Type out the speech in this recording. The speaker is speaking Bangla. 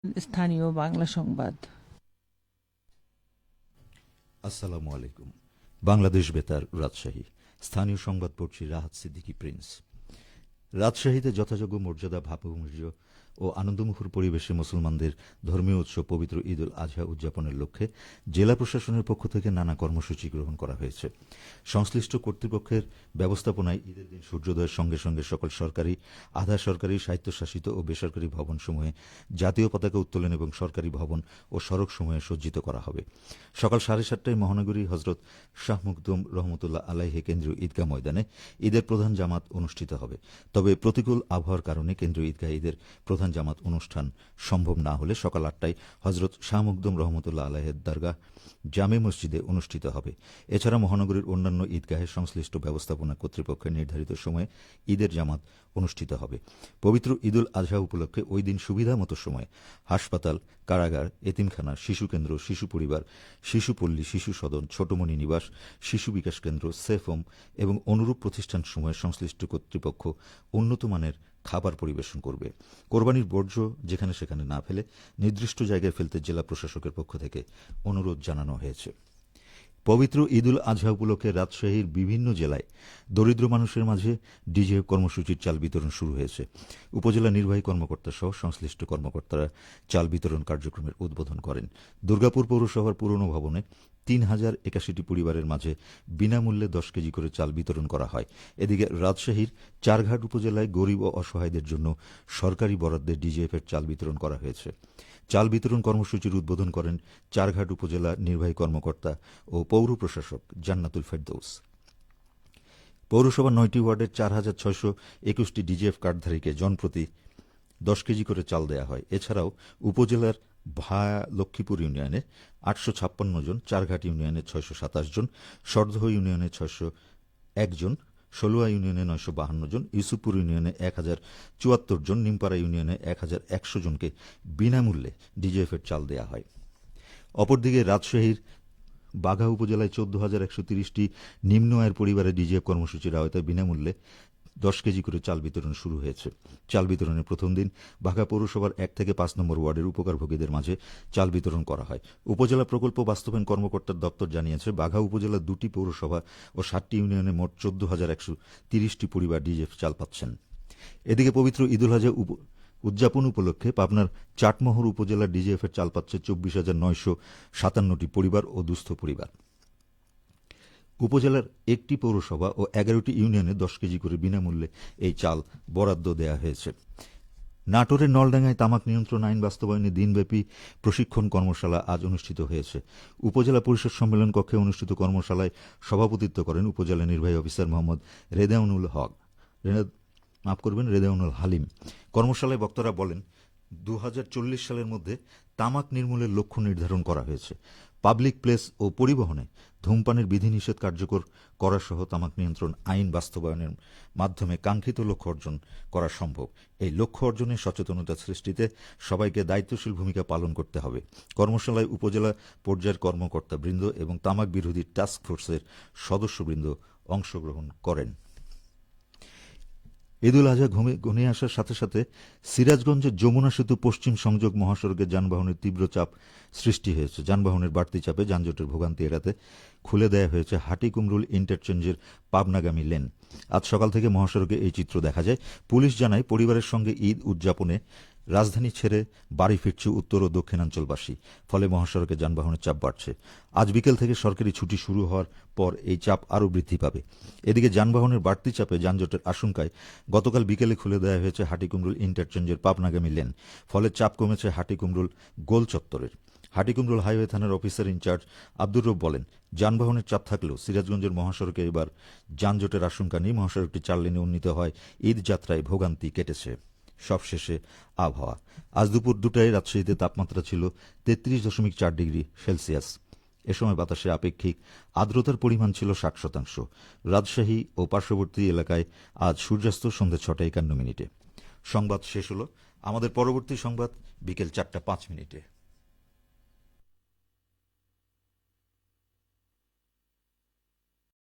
স্থানীয় বাংলা সংবাদ। আসসালামু আলাইকুম। বাংলাদেশ বেতার, রাজশাহী। স্থানীয় সংবাদ পড়ছি রাহাত সিদ্দিকী প্রিন্স। রাজশাহীতে যথাযোগ্য মর্যাদা, ভাবভঙ্গি ও আনন্দমুখর পরিবেশে মুসলমানদের ধর্মীয় উৎসব পবিত্র ঈদ উল আজহা উদযাপনের লক্ষ্যে জেলা প্রশাসনের পক্ষ থেকে নানা কর্মসূচি গ্রহণ করা হয়েছে। সংশ্লিষ্ট কর্তৃপক্ষের ব্যবস্থাপনায় ঈদের দিন সূর্যোদয়ের সঙ্গে সঙ্গে সকল সরকারি, আধা সরকারি, স্বায়ত্তশাসিত ও বেসরকারি ভবনসমূহে জাতীয় পতাকা উত্তোলন এবং সরকারি ভবন ও সড়কসমূহে সজ্জিত করা হবে। সকাল 7:30টায় মহানগরী হজরত শাহ মুকদুম রহমতুল্লাহ আলাইহে কেন্দ্রীয় ঈদগাহ ময়দানে ঈদের প্রধান জামাত অনুষ্ঠিত হবে। তবে প্রতিকূল আবহাওয়ার কারণে কেন্দ্রীয় ঈদগাহে ঈদের প্রধান জামাত অনুষ্ঠান সম্ভব না হলে সকাল 8টায় হজরত শাহ মুকদুম রহমতুল্লাহ আলাইহের দরগাহ জামে মসজিদে অনুষ্ঠিত হবে। এছাড়া মহানগরীর অন্যান্য ঈদগাহে সংশ্লিষ্ট ব্যবস্থাপনা কর্তৃপক্ষের নির্ধারিত সময়ে ঈদের জামাত অনুষ্ঠিত হবে। পবিত্র ঈদ উল আজহা উপলক্ষে ওই দিন সুবিধামতো সময়ে হাসপাতাল, কারাগার, এতিমখানা, শিশু কেন্দ্র, শিশু পরিবার, শিশুপল্লী, শিশু সদন, ছোটমণি নিবাস, শিশু বিকাশ কেন্দ্র, সেফ হোম এবং অনুরূপ প্রতিষ্ঠানসমূহে সংশ্লিষ্ট কর্তৃপক্ষ উন্নত মানের খাবার পরিবেশন করবে। কোরবানির বর্জ্য যেখানে সেখানে না ফেলে নির্দিষ্ট জায়গায় ফেলতে জেলা প্রশাসকের পক্ষ থেকে অনুরোধ জানানো হয়েছে। পবিত্র ঈদ উল আজহা উপলক্ষে রাজশাহীর বিভিন্ন জেলায় দরিদ্র মানুষের মাঝে ডিজে কর্মসূচির চাল বিতরণ শুরু হয়েছে। উপজেলা নির্বাহী কর্মকর্তা সহ সংশ্লিষ্ট কর্মকর্তারা চাল বিতরণ কার্যক্রমের উদ্বোধন করেন। দুর্গাপুর পৌরসভার পুরনো ভবনে 3081টি পরিবারের মাঝে বিনামূল্যে 10 কেজি করে চাল বিতরণ করা হয়। এদিকে রাজশাহীর চারঘাট উপজেলায় গরিব ও অসহায়দের জন্য সরকারি বরাদ্দে ডিজিএফের চাল বিতরণ করা হয়েছে। চাল বিতরণ কর্মসূচির উদ্বোধন করেন চারঘাট উপজেলা নির্বাহী কর্মকর্তা ও পৌর প্রশাসক জান্নাতুল ফেরদৌস। পৌরসভার 9টি ওয়ার্ডের 4621টি ডিজিএফ কার্ডধারীকে জনপ্রতি 10 কেজি করে চাল দেয়া হয়। এছাড়াও উপজেলার ভায়া লক্ষ্মীপুর ইউনিয়নে 856 জন, চারঘাট ইউনিয়নে 627 জন, সরদহ ইউনিয়নে 601 জন, ষলুয়া ইউনিয়নে 952 জন, ইউসুফপুর ইউনিয়নে 1074 জন, নিমপাড়া ইউনিয়নে 1100 জনকে বিনামূল্যে ডিজিএফের চাল দেয়া হয়। অপরদিকে রাজশাহীর বাঘা উপজেলায় 14,130টি নিম্ন আয়ের পরিবারের ডিজিএফ কর্মসূচির আওতায় বিনামূল্যে 10 কেজি করে চাল বিতরণ শুরু হয়েছে। চাল বিতরণের প্রথম দিন বাঘা পৌরসভার 1 থেকে 5 নম্বর ওয়ার্ডের উপকারভোগীদের মাঝে চাল বিতরণ করা হয়। উপজেলা প্রকল্প বাস্তবায়ন কর্মকর্তার দপ্তর জানিয়েছে, বাঘা উপজেলার 2টি পৌরসভা ও 7টি ইউনিয়নে মোট 14,130টি পরিবার ডিজিএফ চাল পাচ্ছেন। এদিকে পবিত্র ঈদুল আজহা উদযাপন উপলক্ষে পাবনার চাটমোহর উপজেলার ডিজিএফের চাল পাচ্ছে 24,957টি পরিবার ও দুস্থ পরিবার। উপজেলার 1টি পৌরসভা ও 11টি ইউনিয়নে 10 কেজি করে বিনামূল্যে এই চাল বরাদ্দ দেয়া হয়েছে। নাটোরের নলডাঙ্গায় তামাক নিয়ন্ত্রণ আইন বাস্তবায়নে দিনব্যাপী প্রশিক্ষণ কর্মশালা আজ অনুষ্ঠিত হয়েছে। উপজেলা পরিষদ সম্মেলন কক্ষে অনুষ্ঠিত কর্মশালায় সভাপতিত্ব করেন উপজেলা নির্বাহী অফিসার মোহাম্মদ রেদাউনুল হালিম। কর্মশালায় বক্তারা বলেন, 2040 সালের মধ্যে তামাক নির্মূলের লক্ষ্য নির্ধারণ করা হয়েছে। পাবলিক প্লেস ও পরিবহনে ধূমপানের বিধিনিষেধ কার্যকর করা সহ তামাক নিয়ন্ত্রণ আইন বাস্তবায়নের মাধ্যমে কাঙ্ক্ষিত লক্ষ্য অর্জন করা সম্ভব। এই লক্ষ্য অর্জনে সচেতনতা সৃষ্টিতে সবাইকে দায়িত্বশীল ভূমিকা পালন করতে হবে। কর্মশালায় উপজেলা পর্যায়ের কর্মকর্তাবৃন্দ এবং তামাক বিরোধী টাস্ক ফোর্সের সদস্যবৃন্দ অংশগ্রহণ করেন। ঈদ উল আজহা ঘনিয়ে আসার সাথে সাথে সিরাজগঞ্জের যমুনা সেতু পশ্চিম সংযোগ মহাসড়কে যানবাহনের তীব্র চাপ সৃষ্টি হয়েছে। যানবাহনের বাড়তি চাপে যানজটের ভোগান্তি এড়াতে খুলে দেয়া হয়েছে হাটিকুমরুল ইন্টারচেঞ্জের পাবনাগামী লেন। আজ সকাল থেকে মহাসড়কে এই চিত্র দেখা যায়। পুলিশ জানায়, পরিবারের সঙ্গে ঈদ উদযাপনে রাজধানী ছেড়ে বাড়ি ফিরছে উত্তর ও দক্ষিণাঞ্চলবাসী। ফলে মহাসড়কে যানবাহনের চাপ বাড়ছে। আজ বিকেল থেকে সরকারি ছুটি শুরু হওয়ার পর এই চাপ আরও বৃদ্ধি পাবে। এদিকে যানবাহনের বাড়তি চাপে যানজটের আশঙ্কায় গতকাল বিকেলে খুলে দেওয়া হয়েছে হাটিকুমরুল ইন্টারচেঞ্জের পাবনাগামী লেন। ফলে চাপ কমেছে হাটিকুমরুল গোল চত্বরের। হাটিকুমরুল হাইওয়ে থানার অফিসার ইনচার্জ আব্দুর রব বলেন, যানবাহনের চাপ থাকলেও সিরাজগঞ্জের মহাসড়কে এবার যানজটের আশঙ্কা নেই। মহাসড়কটি 4 লেনে উন্নীত হয় ঈদ যাত্রায় ভোগান্তি কেটেছে। সবশেষে আবহাওয়া। আজ দুপুর 2টায় রাজশাহীতে তাপমাত্রা ছিল 33.4 ডিগ্রি সেলসিয়াস। এ সময় বাতাসে আপেক্ষিক আর্দ্রতার পরিমাণ ছিল 60%। রাজশাহী ও পার্শ্ববর্তী এলাকায় আজ সূর্যাস্ত সন্ধ্যা 6:51। সংবাদ শেষ হল। আমাদের পরবর্তী সংবাদ বিকেল 4:05।